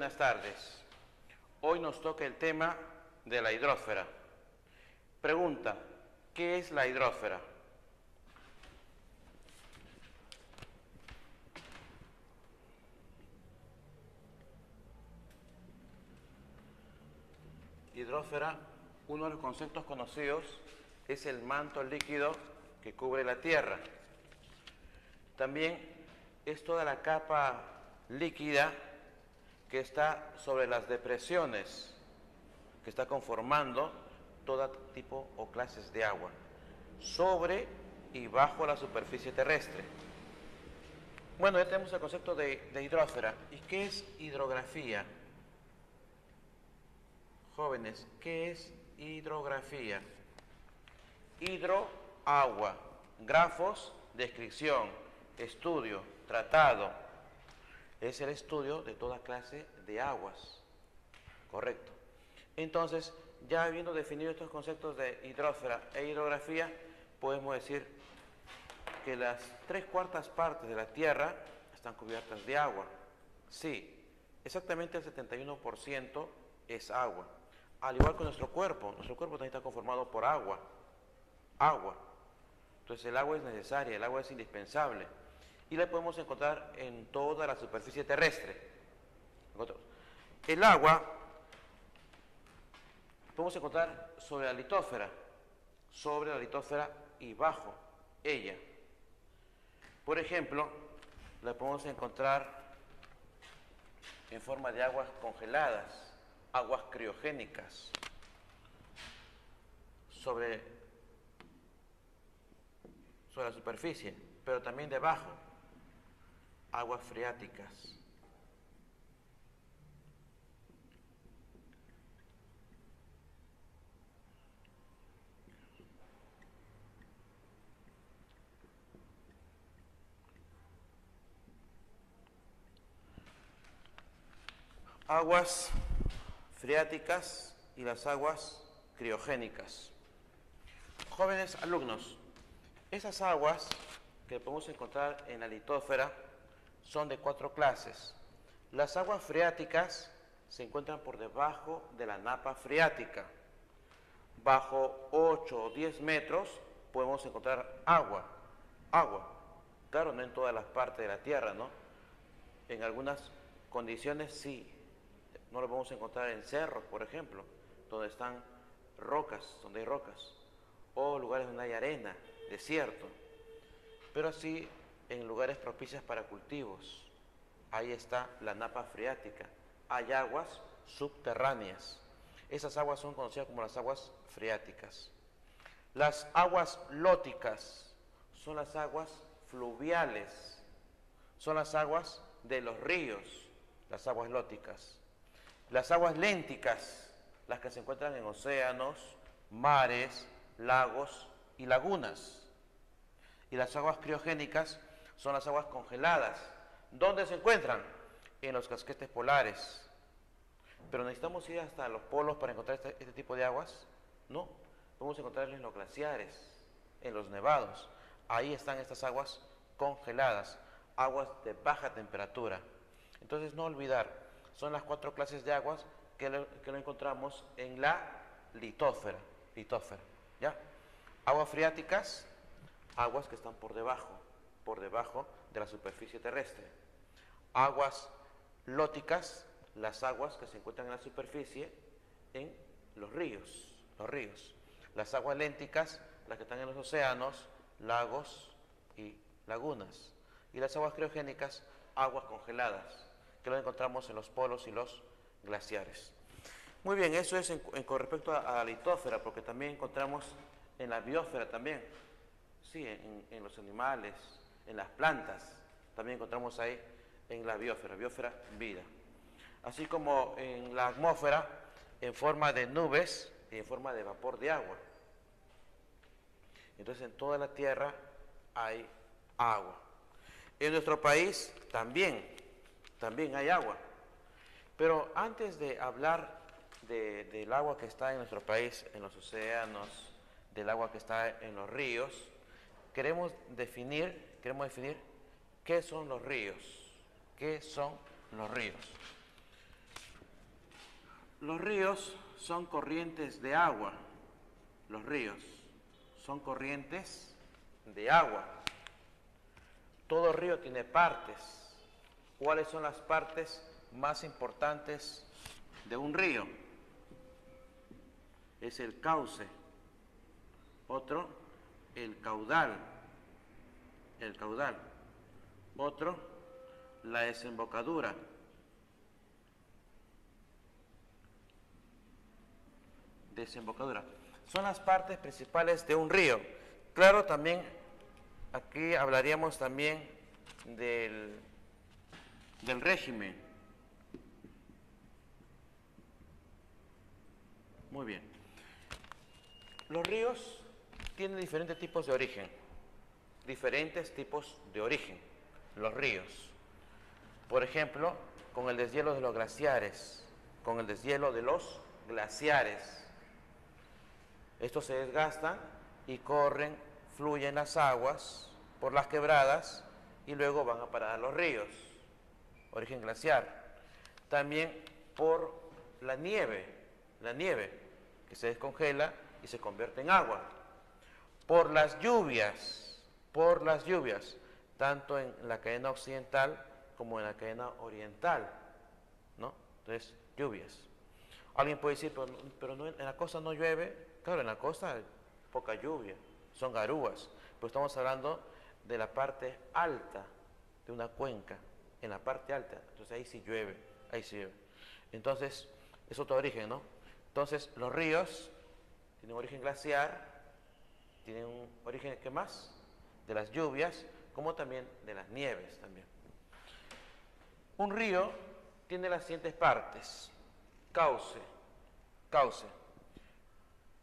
buenas tardes. Hoy nos toca el tema de la hidrosfera. Pregunta, ¿qué es la hidrosfera? Hidrosfera, uno de los conceptos conocidos es el manto líquido que cubre la Tierra. También es toda la capa líquida que está sobre las depresiones, que está conformando todo tipo o clases de agua, sobre y bajo la superficie terrestre. Bueno, ya tenemos el concepto de hidrosfera. ¿Y qué es hidrografía? Jóvenes, ¿qué es hidrografía? Hidro, agua, grafos, descripción, estudio, tratado. Es el estudio de toda clase de aguas. Correcto. Entonces, ya habiendo definido estos conceptos de hidrosfera e hidrografía, podemos decir que las 3/4 partes de la Tierra están cubiertas de agua. Sí, exactamente el 71% es agua. Al igual que nuestro cuerpo también está conformado por agua. Agua. Entonces el agua es necesaria, el agua es indispensable. Y la podemos encontrar en toda la superficie terrestre. El agua podemos encontrar sobre la litosfera y bajo ella. Por ejemplo, la podemos encontrar en forma de aguas congeladas, aguas criogénicas, sobre la superficie, pero también debajo, aguas freáticas. Aguas freáticas y las aguas criogénicas. Jóvenes alumnos, esas aguas que podemos encontrar en la litosfera son de 4 clases. Las aguas freáticas se encuentran por debajo de la napa freática. Bajo 8 o 10 metros podemos encontrar agua. Claro, no en todas las partes de la Tierra, ¿no? En algunas condiciones sí. No lo podemos encontrar en cerros, por ejemplo, donde están rocas, donde hay rocas, o lugares donde hay arena, desierto. Pero sí en lugares propicios para cultivos. Ahí está la napa freática. Hay aguas subterráneas. Esas aguas son conocidas como las aguas freáticas. Las aguas lóticas son las aguas fluviales. Son las aguas de los ríos, las aguas lóticas. Las aguas lénticas, las que se encuentran en océanos, mares, lagos y lagunas. Y las aguas criogénicas son las aguas congeladas. ¿Dónde se encuentran? En los casquetes polares. ¿Pero necesitamos ir hasta los polos para encontrar este tipo de aguas? No, podemos encontrarlas en los glaciares, en los nevados. Ahí están estas aguas congeladas, aguas de baja temperatura. Entonces no olvidar, son las 4 clases de aguas que lo encontramos en la litosfera. ¿Ya? Aguas freáticas, aguas que están por debajo de la superficie terrestre. Aguas lóticas, las aguas que se encuentran en la superficie en los ríos. Las aguas lénticas, las que están en los océanos, lagos y lagunas. Y las aguas criogénicas, aguas congeladas, que lo encontramos en los polos y los glaciares. Muy bien, eso es con respecto a la litosfera, porque también encontramos en la biosfera también, sí, en los animales, en las plantas, también encontramos ahí en la biosfera, vida. Así como en la atmósfera, en forma de nubes y en forma de vapor de agua. Entonces en toda la Tierra hay agua. En nuestro país también hay agua. Pero antes de hablar del agua que está en nuestro país, en los océanos, del agua que está en los ríos, queremos definir qué son los ríos. ¿Qué son los ríos? Los ríos son corrientes de agua. Los ríos son corrientes de agua. Todo río tiene partes. ¿Cuáles son las partes más importantes de un río? Es el cauce. Otro, el caudal. El caudal. Otro, la desembocadura. Desembocadura. Son las partes principales de un río. Claro, también aquí hablaríamos también del régimen. Muy bien. Los ríos tienen diferentes tipos de origen. Diferentes tipos de origen. Los ríos. Por ejemplo, con el deshielo de los glaciares. Con el deshielo de los glaciares. Estos se desgastan y corren, fluyen las aguas por las quebradas y luego van a parar a los ríos. Origen glaciar. También por la nieve que se descongela y se convierte en agua. Por las lluvias, tanto en la cadena occidental como en la cadena oriental, ¿no? Entonces, lluvias. Alguien puede decir, pero no, en la costa no llueve. Claro, en la costa hay poca lluvia, son garúas, pero estamos hablando de la parte alta de una cuenca, en la parte alta, entonces ahí sí llueve, ahí sí llueve. Entonces, es otro origen, ¿no? Entonces, los ríos tienen origen glaciar, tienen un origen, ¿qué más? De las lluvias, como también de las nieves también. Un río tiene las siguientes partes. Cauce.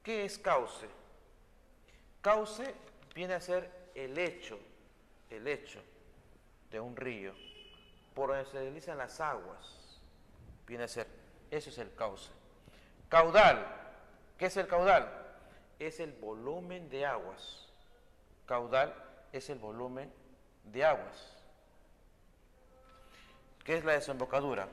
¿Qué es cauce? Cauce viene a ser el lecho de un río, por donde se deslizan las aguas. Viene a ser, eso es el cauce. Caudal. ¿Qué es el caudal? Es el volumen de aguas. Caudal es el volumen de aguas. ¿Qué es la desembocadura?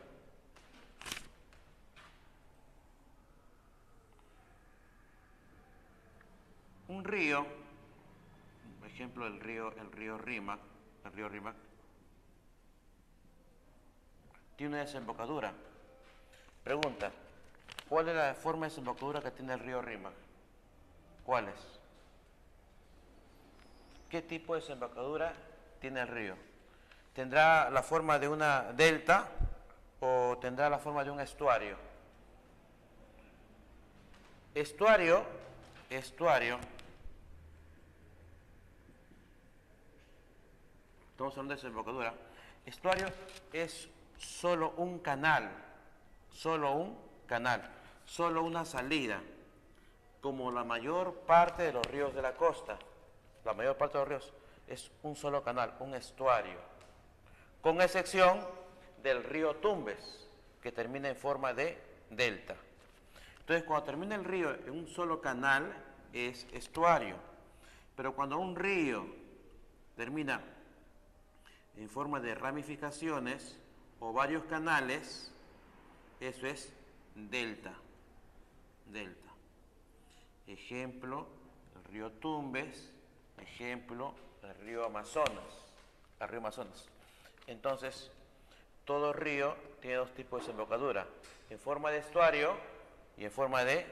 Un río, por ejemplo el río Rímac, tiene una desembocadura. Pregunta, ¿cuál es la forma de desembocadura que tiene el río Rímac? ¿Cuál es? ¿Qué tipo de desembocadura tiene el río? ¿Tendrá la forma de una delta o tendrá la forma de un estuario? Estuario, estamos hablando de desembocadura. Estuario es solo un canal, solo una salida, como la mayor parte de los ríos de la costa. La mayor parte de los ríos es un solo canal, un estuario, con excepción del río Tumbes, que termina en forma de delta. Entonces, cuando termina el río en un solo canal, es estuario. Pero cuando un río termina en forma de ramificaciones o varios canales, eso es delta. Ejemplo, el río Tumbes. Ejemplo, el río Amazonas. Entonces, todo río tiene dos tipos de desembocadura, en forma de estuario y en forma de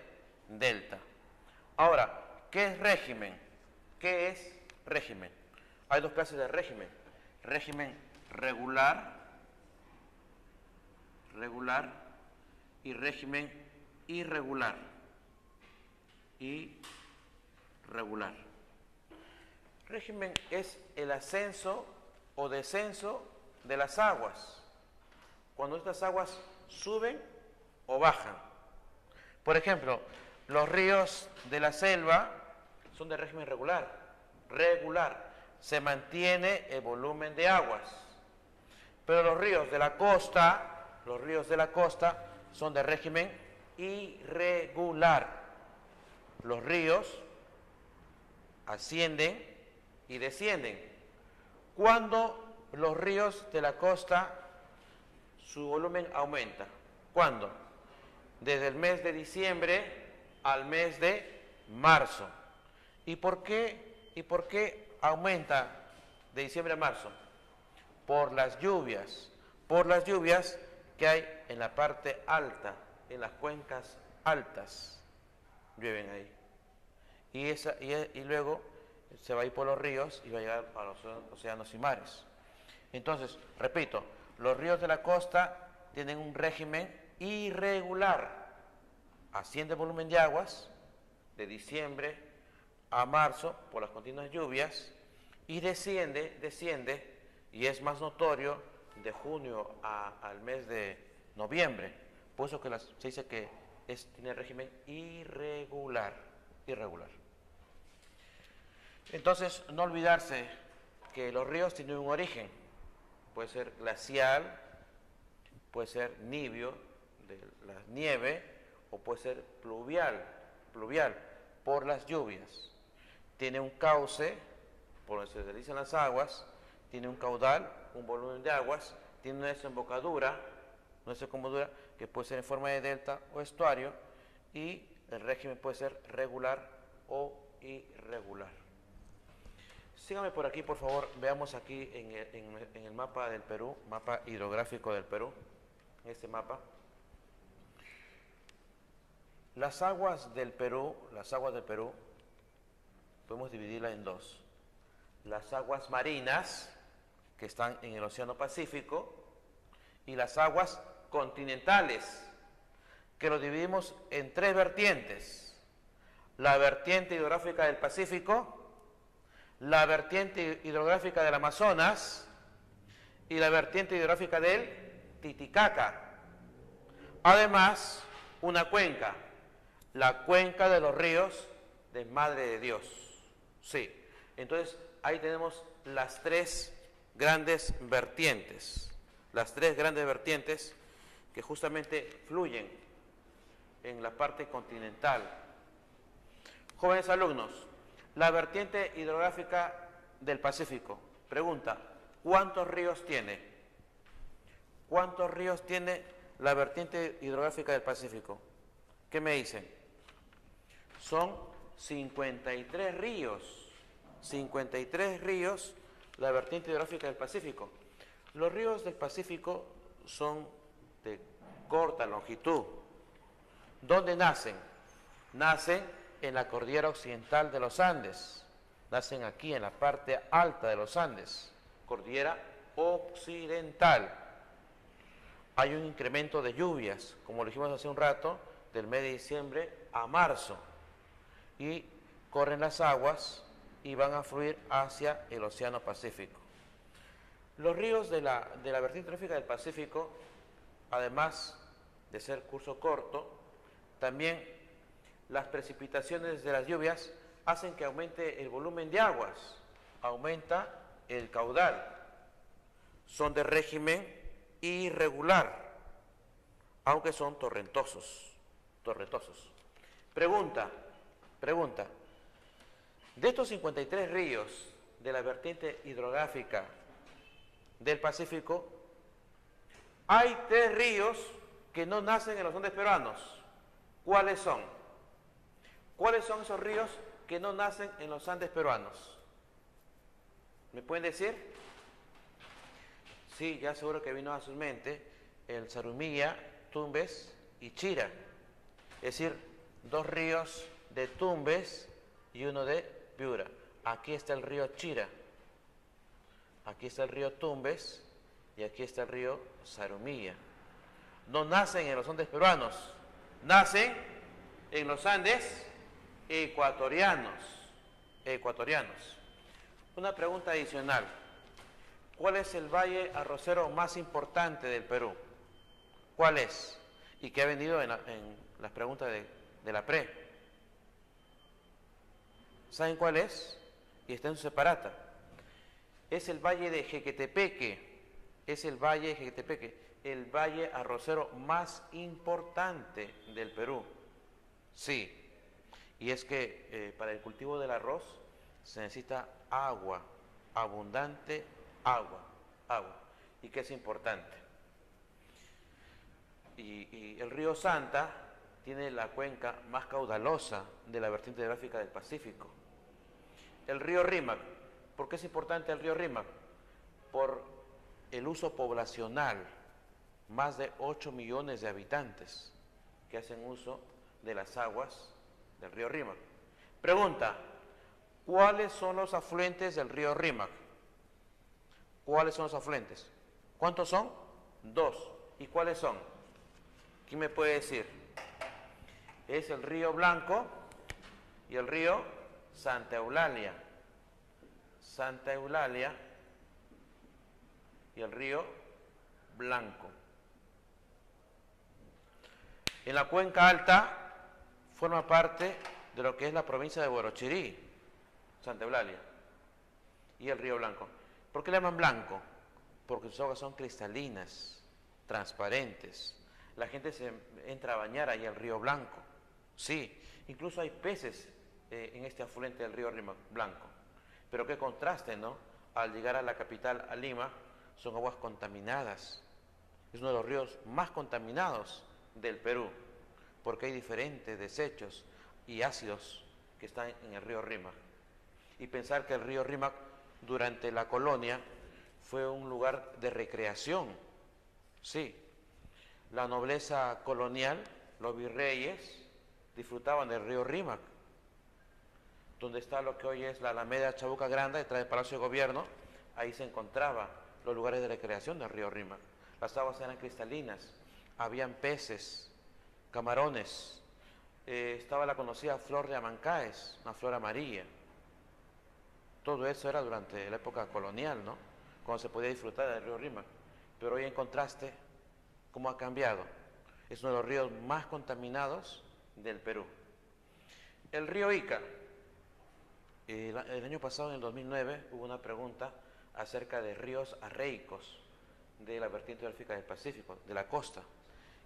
delta. Ahora, ¿qué es régimen? Hay dos clases de régimen. Régimen regular y régimen irregular. Régimen es el ascenso o descenso de las aguas, cuando estas aguas suben o bajan. Por ejemplo, los ríos de la selva son de régimen regular, se mantiene el volumen de aguas. Pero los ríos de la costa son de régimen irregular. Los ríos ascienden y descienden. ¿Cuándo los ríos de la costa su volumen aumenta? ¿Cuándo? desde el mes de diciembre al mes de marzo. ¿Y por qué aumenta de diciembre a marzo? Por las lluvias que hay en la parte alta, en las cuencas altas, llueven ahí. Y luego se va a ir por los ríos y va a llegar a los océanos y mares. Entonces, repito, los ríos de la costa tienen un régimen irregular. Asciende el volumen de aguas de diciembre a marzo por las continuas lluvias y desciende y es más notorio de junio al mes de noviembre. Por eso que se dice que tiene régimen irregular. Entonces, no olvidarse que los ríos tienen un origen. Puede ser glacial, puede ser nibio, de la nieve, o puede ser pluvial, por las lluvias. Tiene un cauce, por donde se deslizan las aguas, tiene un caudal, un volumen de aguas, tiene una desembocadura, que puede ser en forma de delta o estuario, y el régimen puede ser regular o irregular. Síganme por aquí, por favor. Veamos aquí en el mapa del Perú, mapa hidrográfico del Perú, en este mapa. Las aguas del Perú, podemos dividirlas en dos. Las aguas marinas, que están en el Océano Pacífico, y las aguas continentales, que lo dividimos en tres vertientes. La vertiente hidrográfica del Pacífico, la vertiente hidrográfica del Amazonas y la vertiente hidrográfica del Titicaca. Además, una cuenca, la cuenca de los ríos de Madre de Dios. Sí, entonces ahí tenemos las tres grandes vertientes que justamente fluyen en la parte continental. Jóvenes alumnos, la vertiente hidrográfica del Pacífico. Pregunta, ¿cuántos ríos tiene? ¿Cuántos ríos tiene la vertiente hidrográfica del Pacífico? ¿Qué me dicen? Son 53 ríos. 53 ríos la vertiente hidrográfica del Pacífico. Los ríos del Pacífico son de corta longitud. ¿Dónde nacen? Nacen en la cordillera occidental de los Andes. Nacen aquí en la parte alta de los Andes, cordillera occidental. Hay un incremento de lluvias, como lo dijimos hace un rato, del mes de diciembre a marzo. Y corren las aguas y van a fluir hacia el Océano Pacífico. Los ríos de la vertiente hidrográfica del Pacífico, además de ser curso corto, también las precipitaciones de las lluvias hacen que aumente el volumen de aguas, aumenta el caudal. Son de régimen irregular, aunque son torrentosos. Pregunta. De estos 53 ríos de la vertiente hidrográfica del Pacífico, hay 3 ríos que no nacen en los Andes peruanos. ¿Cuáles son? ¿Cuáles son esos ríos que no nacen en los Andes peruanos? ¿Me pueden decir? Sí, ya seguro que vino a su mente el Zarumilla, Tumbes y Chira. Es decir, 2 ríos de Tumbes y uno de Piura. Aquí está el río Chira. Aquí está el río Tumbes y aquí está el río Zarumilla. No nacen en los Andes peruanos, nacen en los Andes ecuatorianos. Una pregunta adicional. ¿Cuál es el valle arrocero más importante del Perú? ¿Cuál es? Y que ha venido en las preguntas de la pre. ¿Saben cuál es? Y está en su separata. Es el valle de Jequetepeque. El valle arrocero más importante del Perú. Sí. Y es que para el cultivo del arroz se necesita agua, abundante agua. Y que es importante. Y el río Santa tiene la cuenca más caudalosa de la vertiente hidrográfica del Pacífico. El río Rímac. ¿Por qué es importante el río Rímac? Por el uso poblacional. Más de 8 millones de habitantes que hacen uso de las aguas del río Rímac. Pregunta, ¿cuáles son los afluentes del río Rímac? ¿Cuáles son los afluentes? ¿Cuántos son? 2. ¿Y cuáles son? ¿Quién me puede decir? Es el río Blanco y el río Santa Eulalia. Santa Eulalia y el río Blanco. En la cuenca alta forma parte de lo que es la provincia de Huarochirí, Santa Eulalia, y el río Blanco. ¿Por qué le llaman blanco? Porque sus aguas son cristalinas, transparentes. La gente se entra a bañar ahí al río Blanco. Sí, incluso hay peces en este afluente del río Blanco. Pero qué contraste, ¿no? Al llegar a la capital, a Lima, son aguas contaminadas. Es uno de los ríos más contaminados del Perú, porque hay diferentes desechos y ácidos que están en el río Rímac. Y pensar que el río Rímac durante la colonia fue un lugar de recreación. Sí, la nobleza colonial, los virreyes, disfrutaban del río Rímac, donde está lo que hoy es la Alameda Chabuca Grande, detrás del Palacio de Gobierno. Ahí se encontraban los lugares de recreación del río Rímac. Las aguas eran cristalinas, habían peces, camarones, estaba la conocida flor de Amancaes, una flor amarilla. Todo eso era durante la época colonial, ¿no? Cuando se podía disfrutar del río Rímac. Pero hoy en contraste, ¿cómo ha cambiado? Es uno de los ríos más contaminados del Perú. El río Ica. El año pasado, en el 2009, hubo una pregunta acerca de ríos arreicos de la vertiente hidrográfica del Pacífico, de la costa.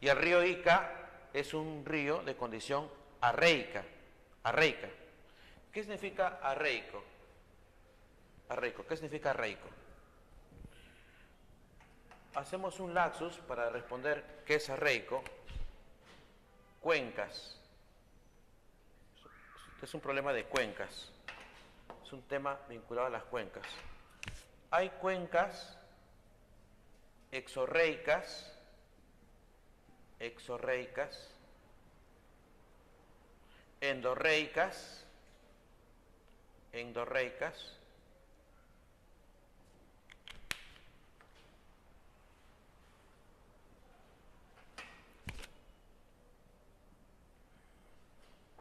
Y el río Ica es un río de condición arreica. Arreica. ¿Qué significa arreico? Arreico. ¿Qué significa arreico? Hacemos un lapsus para responder qué es arreico. Cuencas. Es un problema de cuencas. Es un tema vinculado a las cuencas. Hay cuencas exorreicas, endorreicas,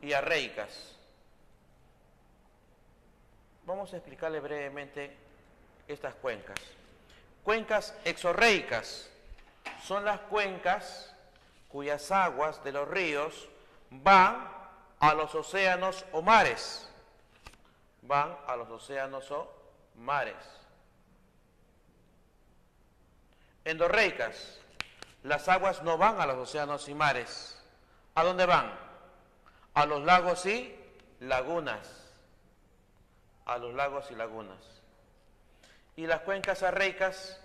y arreicas. Vamos a explicarle brevemente estas cuencas. Cuencas exorreicas son las cuencas cuyas aguas de los ríos van a los océanos o mares. Van a los océanos o mares. Endorreicas, las aguas no van a los océanos y mares. ¿A dónde van? A los lagos y lagunas. A los lagos y lagunas. Y las cuencas arreicas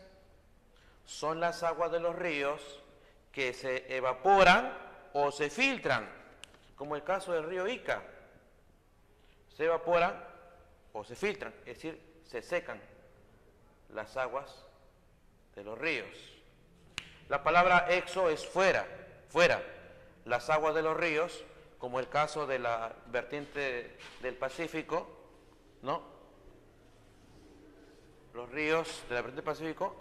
son las aguas de los ríos que se evaporan o se filtran, como el caso del río Ica. Se evaporan o se filtran, es decir, se secan las aguas de los ríos. La palabra exo es fuera, fuera. Las aguas de los ríos, como el caso de la vertiente del Pacífico, ¿no? Los ríos de la vertiente del Pacífico,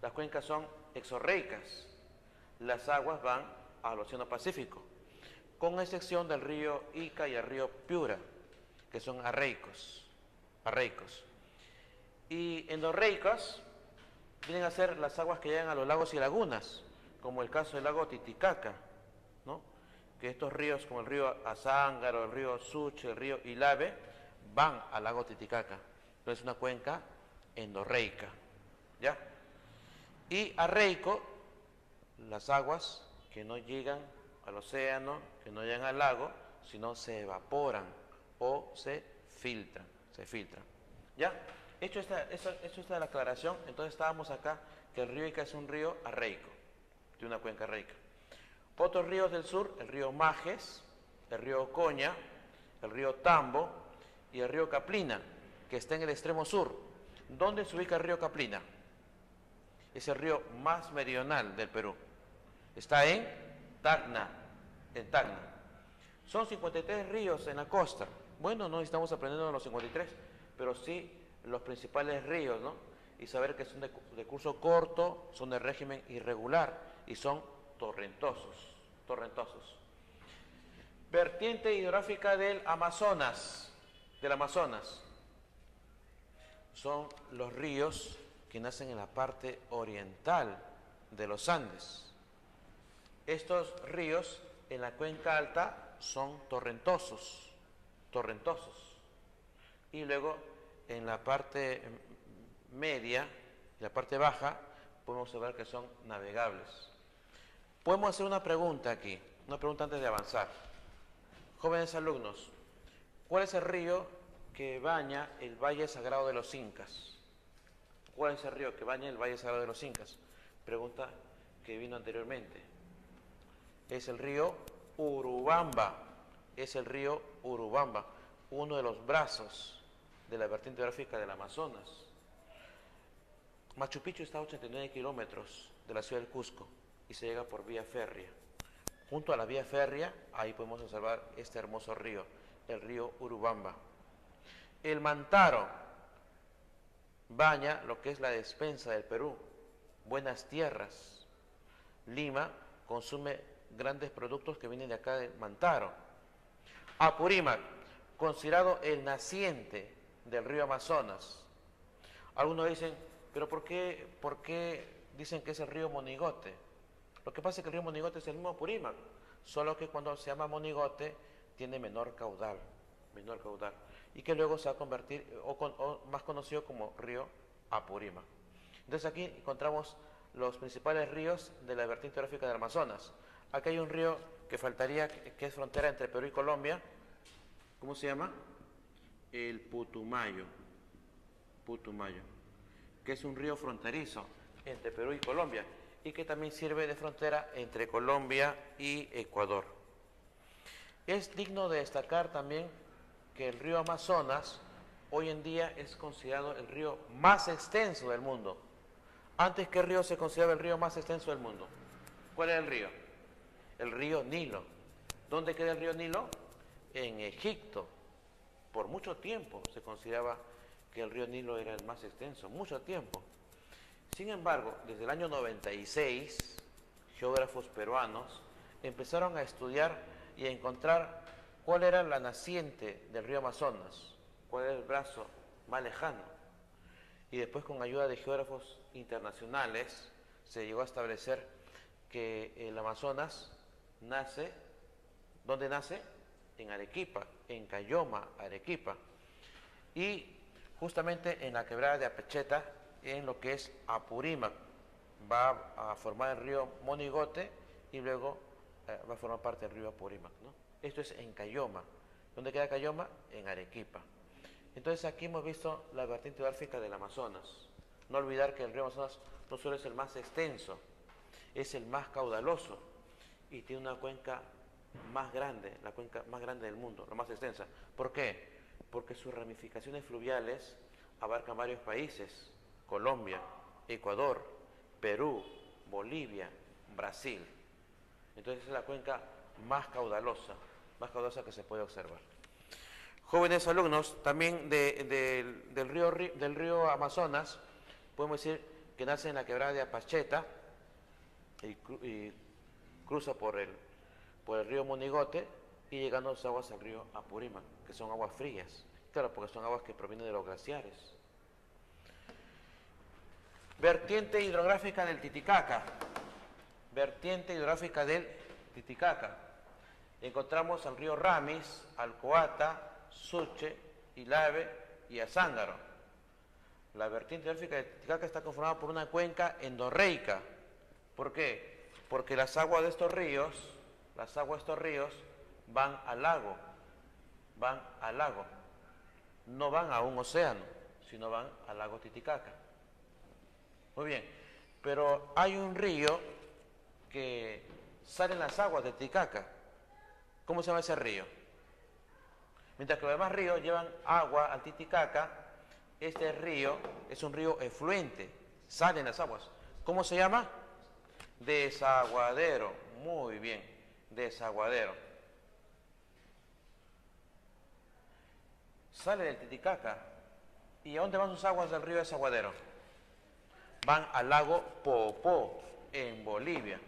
las cuencas son exorreicas. Las aguas van al Océano Pacífico, con excepción del río Ica y el río Piura, que son arreicos. Y endorreicas vienen a ser las aguas que llegan a los lagos y lagunas, como el caso del lago Titicaca, ¿no? Que estos ríos, como el río Azángaro, el río Suche, el río Ilave, van al lago Titicaca. Entonces es una cuenca endorreica, ¿ya? Y arreico, las aguas que no llegan al océano, que no llegan al lago, sino se evaporan o se filtran, ¿ya? Hecho esta la aclaración, entonces estábamos acá que el río Ica es un río arreico, de una cuenca arreica. Otros ríos del sur, el río Majes, el río Ocoña, el río Tambo y el río Caplina, que está en el extremo sur. ¿Dónde se ubica el río Caplina? Es el río más meridional del Perú. Está en Tacna, Son 53 ríos en la costa. Bueno, no estamos aprendiendo los 53, pero sí los principales ríos, ¿no? Y saber que son de curso corto, son de régimen irregular y son torrentosos. Vertiente hidrográfica del Amazonas. Son los ríos que nacen en la parte oriental de los Andes. Estos ríos en la cuenca alta son torrentosos. Y luego en la parte media, en la parte baja, podemos observar que son navegables. Podemos hacer una pregunta aquí, una pregunta antes de avanzar. Jóvenes alumnos, ¿cuál es el río que baña el Valle Sagrado de los Incas? ¿Cuál es el río que baña el Valle Sagrado de los Incas? Pregunta que vino anteriormente. Es el río Urubamba. Uno de los brazos de la vertiente hidrográfica del Amazonas. Machu Picchu está a 89 kilómetros de la ciudad del Cusco y se llega por vía férrea. Junto a la vía férrea, ahí podemos observar este hermoso río, el río Urubamba. El Mantaro baña lo que es la despensa del Perú, Buenas Tierras. Lima consume grandes productos que vienen de acá del Mantaro. Apurímac, considerado el naciente del río Amazonas. Algunos dicen, pero ¿por qué dicen que es el río Monigote? Lo que pasa es que el río Monigote es el mismo Apurímac, solo que cuando se llama Monigote tiene menor caudal, y que luego se va a convertir, o más conocido como río Apurímac. Entonces aquí encontramos los principales ríos de la vertiente hidrográfica del Amazonas. Aquí hay un río que faltaría, que es frontera entre Perú y Colombia. ¿Cómo se llama? El Putumayo, que es un río fronterizo entre Perú y Colombia y que también sirve de frontera entre Colombia y Ecuador. Es digno de destacar también que el río Amazonas hoy en día es considerado el río más extenso del mundo. Antes, ¿qué río se consideraba el río más extenso del mundo? ¿Cuál era el río? El río Nilo. ¿Dónde queda el río Nilo? En Egipto. Por mucho tiempo se consideraba que el río Nilo era el más extenso, mucho tiempo. Sin embargo, desde el año 96, geógrafos peruanos empezaron a estudiar y a encontrar cuál era la naciente del río Amazonas, cuál era el brazo más lejano. Y después, con ayuda de geógrafos internacionales, se llegó a establecer que el Amazonas nace, ¿dónde nace? En Arequipa, en Cayoma, Arequipa. Y justamente en la quebrada de Apecheta, en lo que es Apurímac, va a formar el río Monigote y luego va a formar parte del río Apurímac, ¿no? Esto es en Cayoma. ¿Dónde queda Cayoma? En Arequipa. Entonces aquí hemos visto la vertiente hidrográfica del Amazonas. No olvidar que el río Amazonas no solo es el más extenso, es el más caudaloso y tiene una cuenca más grande, la cuenca más grande del mundo, la más extensa. ¿Por qué? Porque sus ramificaciones fluviales abarcan varios países: Colombia, Ecuador, Perú, Bolivia, Brasil. Entonces es la cuenca más caudalosa que se puede observar. Jóvenes alumnos, también del río Amazonas, podemos decir que nace en la quebrada de Apacheta y cruza por el río Monigote y llegando a sus aguas al río Apurímac, que son aguas frías. Claro, porque son aguas que provienen de los glaciares. Vertiente hidrográfica del Titicaca. Encontramos al río Ramis, al Coata, Suche, Ilave y Azángaro. La vertiente hidrográfica del Titicaca está conformada por una cuenca endorreica. ¿Por qué? Porque las aguas de estos ríos van al lago, no van a un océano, sino van al lago Titicaca. Muy bien, pero hay un río que salen las aguas de Titicaca. ¿Cómo se llama ese río? Mientras que los demás ríos llevan agua al Titicaca, este río es un río efluente, salen las aguas. ¿Cómo se llama? Desaguadero. Muy bien, desaguadero. Sale del Titicaca. ¿Y a dónde van sus aguas del río Desaguadero? Van al lago Popó, en Bolivia.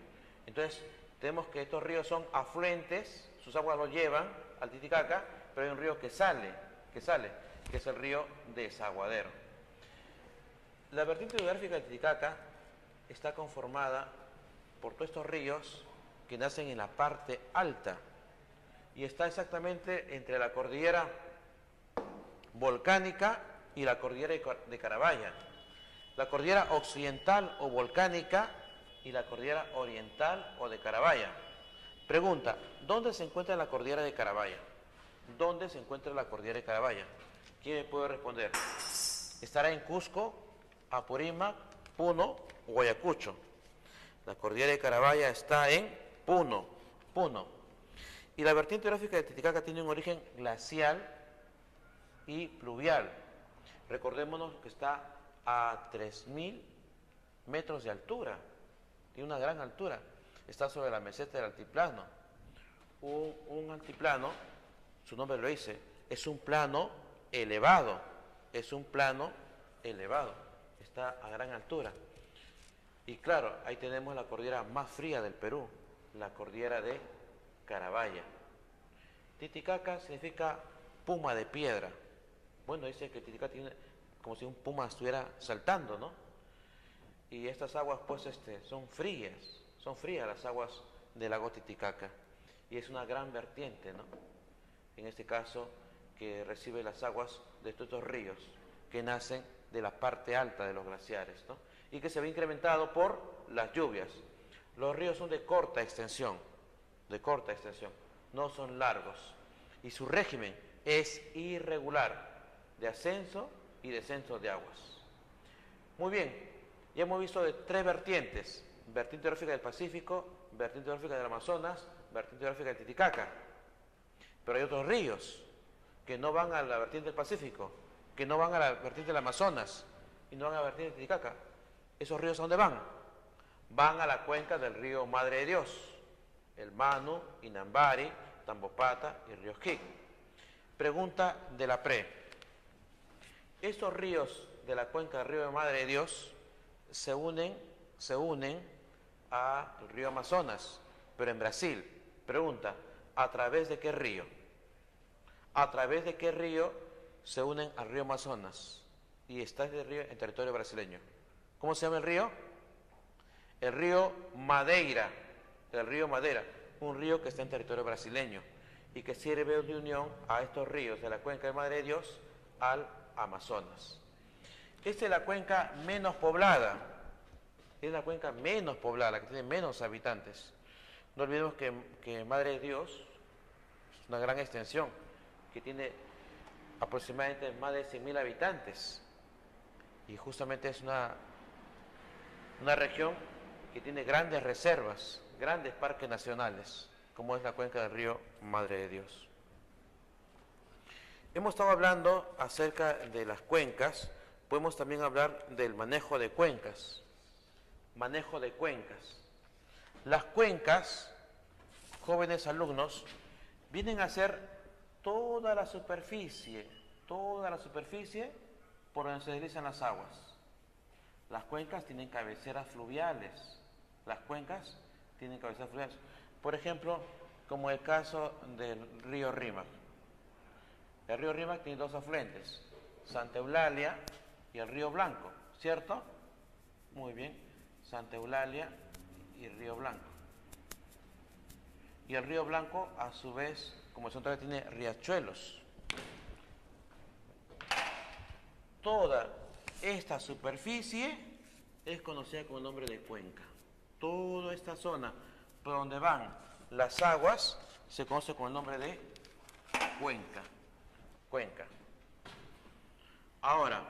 Entonces, tenemos que estos ríos son afluentes, sus aguas los llevan al Titicaca, pero hay un río que sale, que es el río Desaguadero. La vertiente hidrográfica del Titicaca está conformada por todos estos ríos que nacen en la parte alta y está exactamente entre la cordillera volcánica y la cordillera de Carabaya, la cordillera occidental o volcánica y la cordillera oriental o de Carabaya. Pregunta, ¿dónde se encuentra la cordillera de Carabaya? ¿Dónde se encuentra la cordillera de Carabaya? ¿Quién me puede responder? ¿Estará en Cusco, Apurímac, Puno o Ayacucho? La cordillera de Carabaya está en Puno. Y la vertiente hidrográfica de Titicaca tiene un origen glacial y pluvial. Recordémonos que está a 3.000 metros de altura, tiene una gran altura, está sobre la meseta del altiplano. Un altiplano, su nombre lo dice, es un plano elevado, está a gran altura. Y claro, ahí tenemos la cordillera más fría del Perú, la cordillera de Carabaya. Titicaca significa puma de piedra. Bueno, dice que Titicaca tiene como si un puma estuviera saltando, ¿no? Y estas aguas pues son frías las aguas del lago Titicaca. Y es una gran vertiente, ¿no? En este caso, que recibe las aguas de todos estos ríos que nacen de la parte alta de los glaciares, ¿no? Y que se ve incrementado por las lluvias. Los ríos son de corta extensión, no son largos. Y su régimen es irregular, de ascenso y descenso de aguas. Muy bien, ya hemos visto de tres vertientes: vertiente hidrográfica del Pacífico, vertiente hidrográfica del Amazonas, vertiente hidrográfica del Titicaca. Pero hay otros ríos que no van a la vertiente del Pacífico, que no van a la vertiente del Amazonas y no van a la vertiente del Titicaca. ¿Esos ríos a dónde van? Van a la cuenca del río Madre de Dios, el Manu, Inambari, Tambopata y Río Quic. Pregunta de la pre. Estos ríos de la cuenca del río de Madre de Dios se unen al río Amazonas, pero en Brasil. Pregunta, ¿a través de qué río? ¿A través de qué río se unen al río Amazonas? Y está este río en territorio brasileño. ¿Cómo se llama el río? El río Madeira, un río que está en territorio brasileño y que sirve de unión a estos ríos de la cuenca de Madre de Dios al Amazonas. Esta es la cuenca menos poblada, la que tiene menos habitantes. No olvidemos que Madre de Dios es una gran extensión, que tiene aproximadamente más de 100.000 habitantes y justamente es una región que tiene grandes reservas, grandes parques nacionales, como es la cuenca del río Madre de Dios. Hemos estado hablando acerca de las cuencas, podemos también hablar del manejo de cuencas. Las cuencas, jóvenes alumnos, vienen a ser toda la superficie por donde se deslizan las aguas. Las cuencas tienen cabeceras fluviales. Por ejemplo, como el caso del río Rímac. El río Rímac tiene dos afluentes, Santa Eulalia y el río Blanco, ¿cierto? Muy bien, Santa Eulalia y Río Blanco. Y el río Blanco, a su vez, como el Santa Eulalia, tiene riachuelos. Toda esta superficie es conocida con el nombre de cuenca. Toda esta zona por donde van las aguas se conoce con el nombre de cuenca. Ahora,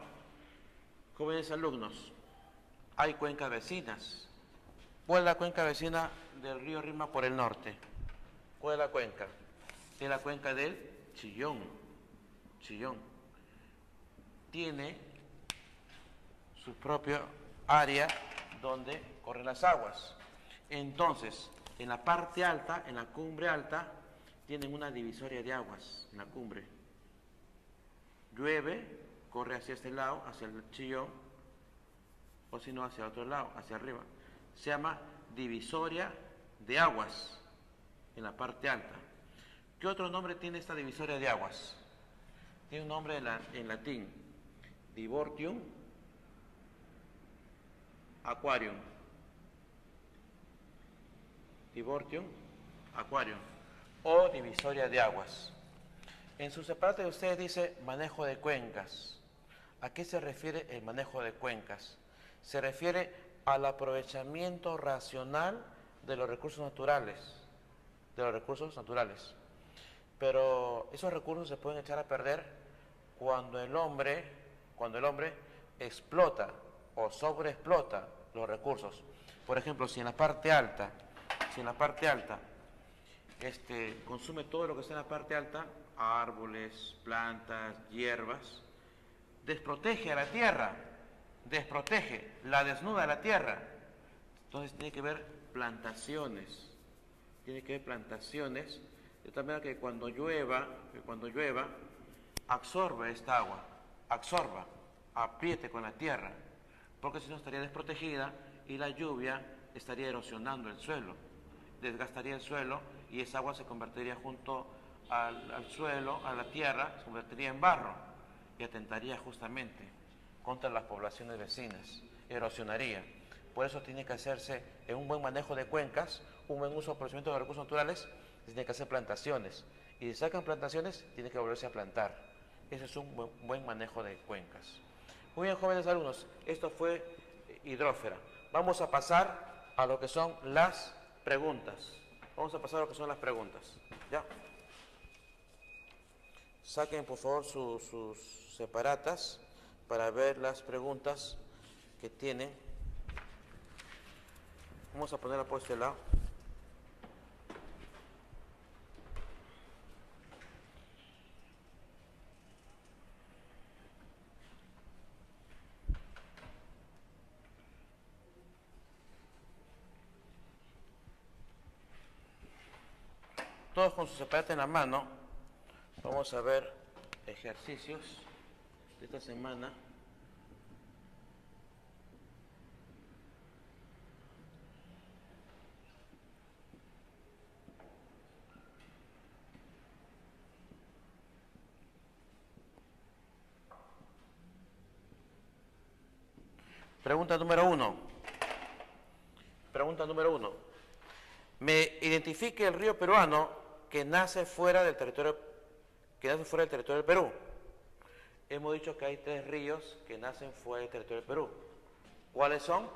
jóvenes alumnos, hay cuencas vecinas. ¿Cuál es la cuenca vecina del río Rima por el norte? ¿Cuál es la cuenca? Es la cuenca del Chillón. Chillón. Tiene su propia área donde corren las aguas. Entonces, en la parte alta, en la cumbre alta, tienen una divisoria de aguas en la cumbre. Llueve, corre hacia este lado, hacia el Chillón, o si no, hacia el otro lado, hacia arriba. Se llama divisoria de aguas en la parte alta. ¿Qué otro nombre tiene esta divisoria de aguas? Tiene un nombre en latín, Divortium Aquarium. Divortium Aquarium o divisoria de aguas. En su separate de ustedes dice manejo de cuencas. ¿A qué se refiere el manejo de cuencas? Se refiere al aprovechamiento racional de los recursos naturales. Pero esos recursos se pueden echar a perder cuando el hombre explota o sobreexplota los recursos. Por ejemplo, si en la parte alta consume todo lo que está en la parte alta, árboles, plantas, hierbas, desprotege a la tierra, la desnuda a la tierra. Entonces tiene que haber plantaciones, de tal manera que cuando llueva, absorba esta agua, apriete con la tierra, porque si no estaría desprotegida y la lluvia estaría erosionando el suelo, desgastaría el suelo y esa agua se convertiría junto al suelo, a la tierra, se convertiría en barro y atentaría justamente contra las poblaciones vecinas, erosionaría. Por eso tiene que hacerse en un buen manejo de cuencas, un buen uso, aprovechamiento de los recursos naturales, tiene que hacer plantaciones. Y si sacan plantaciones, tiene que volverse a plantar. Ese es un buen manejo de cuencas. Muy bien, jóvenes alumnos, esto fue hidrósfera. Vamos a pasar a lo que son las preguntas. ¿Ya? Saquen por favor sus separatas para ver las preguntas que tienen. Vamos a ponerla por este lado. Todos con su separata en la mano. Vamos a ver ejercicios de esta semana. Pregunta número uno. Me identifique el río peruano que nace fuera del territorio del Perú. Hemos dicho que hay 3 ríos que nacen fuera del territorio del Perú. ¿Cuáles son?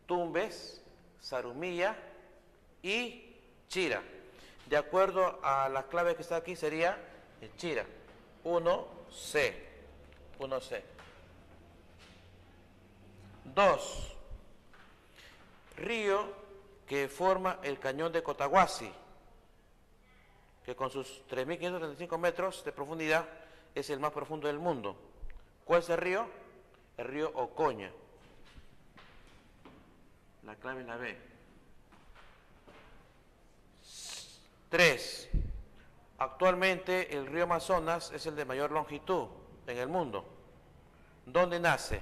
Tumbes, Zarumilla y Chira. De acuerdo a la clave que está aquí sería el Chira. 1C. 2. Río que forma el cañón de Cotahuasi, que con sus 3.535 metros de profundidad es el más profundo del mundo. ¿Cuál es el río? El río Ocoña. La clave es la B. 3. Actualmente el río Amazonas es el de mayor longitud en el mundo. ¿Dónde nace?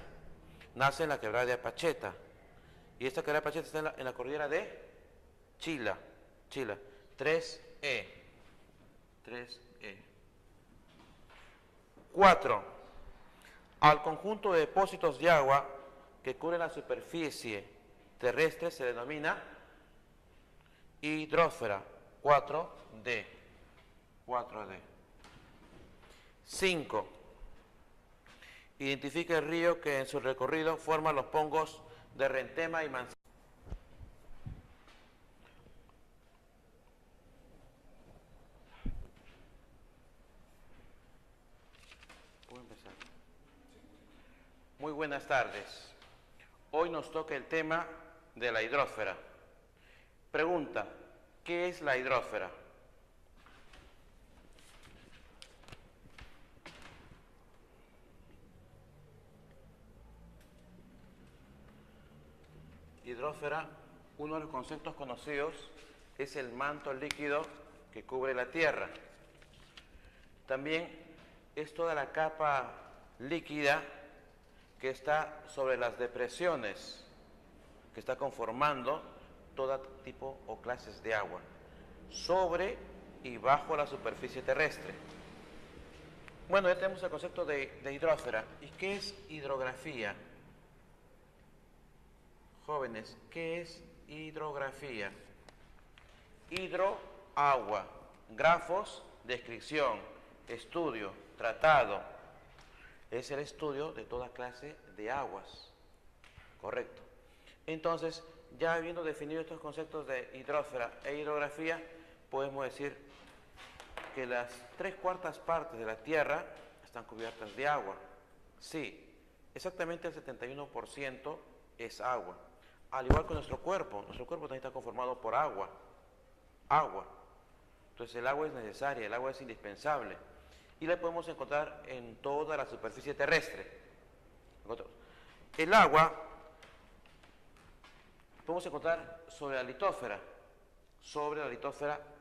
Nace en la quebrada de Apacheta. Y esta quebrada de Apacheta está en la cordillera de Chila. 3E. 4. Al conjunto de depósitos de agua que cubren la superficie terrestre se denomina hidrósfera. 4D. 5. Identifica el río que en su recorrido forma los pongos de Rentema y Manzanillo. ¿Puedo empezar? Muy buenas tardes. Hoy nos toca el tema de la hidrosfera. Pregunta, ¿qué es la hidrosfera? Hidrosfera, uno de los conceptos conocidos es el manto líquido que cubre la Tierra. También es toda la capa líquida que está sobre las depresiones, que está conformando todo tipo o clases de agua, sobre y bajo la superficie terrestre. Bueno, ya tenemos el concepto de hidrosfera. ¿Y qué es hidrografía? Jóvenes, ¿qué es hidrografía? Hidro, agua, grafos, descripción, estudio, tratado. Es el estudio de toda clase de aguas. Correcto. Entonces, ya habiendo definido estos conceptos de hidrosfera e hidrografía, podemos decir que las 3/4 partes de la Tierra están cubiertas de agua. Sí, exactamente el 71% es agua. Al igual que nuestro cuerpo también está conformado por agua. Agua. Entonces el agua es necesaria, el agua es indispensable. Y la podemos encontrar en toda la superficie terrestre. El agua podemos encontrar sobre la litósfera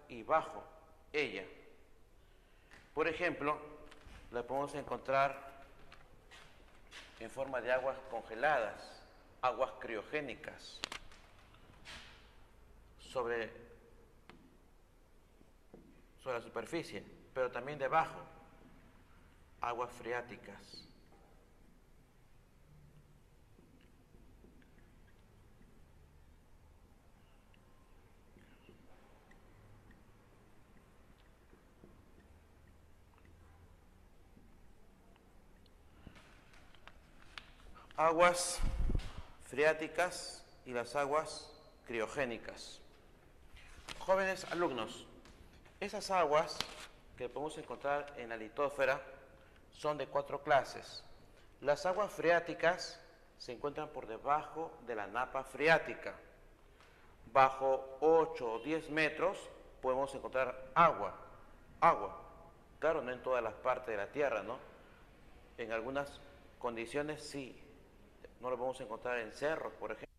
y bajo ella. Por ejemplo, la podemos encontrar en forma de aguas congeladas, aguas criogénicas, sobre la superficie, pero también debajo, aguas freáticas. Aguas freáticas y las aguas criogénicas. Jóvenes alumnos, esas aguas que podemos encontrar en la litósfera son de 4 clases. Las aguas freáticas se encuentran por debajo de la napa freática. Bajo 8 o 10 metros podemos encontrar agua. Claro, no en todas las partes de la Tierra, ¿no? En algunas condiciones sí. No lo podemos encontrar en cerros, por ejemplo.